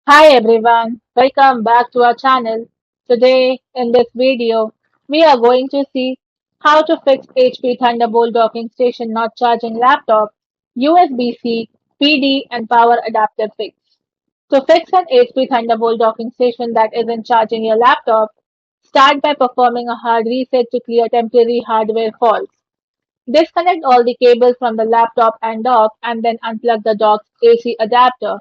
Hi everyone, welcome back to our channel. Today in this video, we are going to see how to fix HP Thunderbolt Docking Station not charging laptop, USB-C, PD and power adapter fix. To fix an HP Thunderbolt Docking Station that isn't charging your laptop, start by performing a hard reset to clear temporary hardware faults. Disconnect all the cables from the laptop and dock and then unplug the dock's AC adapter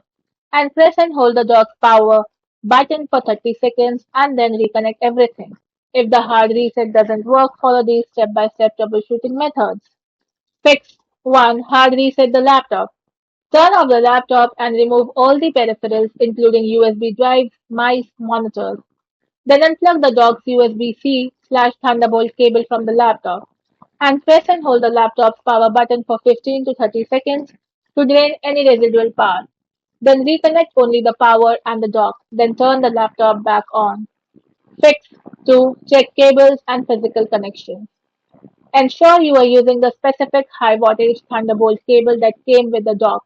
and press and hold the dock's power button for 30 seconds and then reconnect everything. If the hard reset doesn't work, follow these step-by-step troubleshooting methods. Fix 1. Hard reset the laptop. Turn off the laptop and remove all the peripherals including USB drives, mice, monitors. Then unplug the dock's USB-C/Thunderbolt cable from the laptop and press and hold the laptop's power button for 15 to 30 seconds to drain any residual power. Then reconnect only the power and the dock. Then turn the laptop back on. Fix 2. Check cables and physical connections. Ensure you are using the specific high voltage Thunderbolt cable that came with the dock.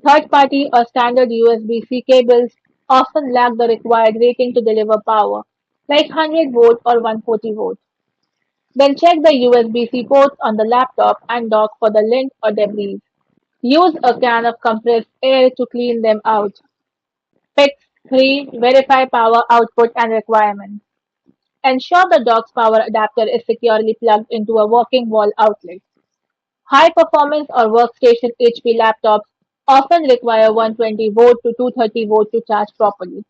Third party or standard USB-C cables often lack the required rating to deliver power, like 100 volt or 140 volt. Then check the USB-C ports on the laptop and dock for the lint or debris. Use a can of compressed air to clean them out. Fix 3. Verify power output and requirements. Ensure the dock's power adapter is securely plugged into a working wall outlet. High performance or workstation HP laptops often require 120 volt to 230 volt to charge properly.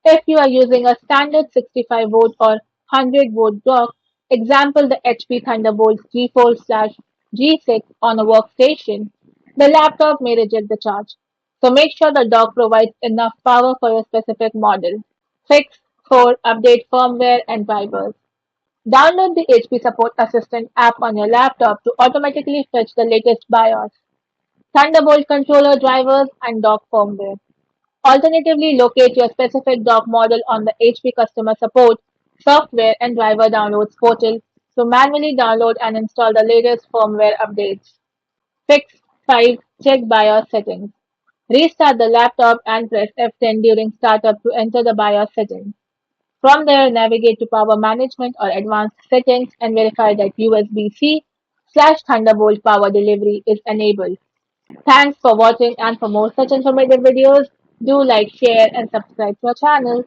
If you are using a standard 65 volt or 100 volt dock, example the HP Thunderbolt G4/G6 on a workstation, the laptop may reject the charge. So make sure the dock provides enough power for your specific model. Fix 4. Update firmware and drivers. Download the HP Support Assistant app on your laptop to automatically fetch the latest BIOS, Thunderbolt controller drivers, and dock firmware. Alternatively, locate your specific dock model on the HP Customer Support Software and Driver Downloads portal to manually download and install the latest firmware updates. Fix 5. Check BIOS settings. Restart the laptop and press F10 during startup to enter the BIOS settings. From there, navigate to Power Management or Advanced Settings and verify that USB-C/Thunderbolt power delivery is enabled. Thanks for watching, and for more such informative videos, do like, share and subscribe to our channel.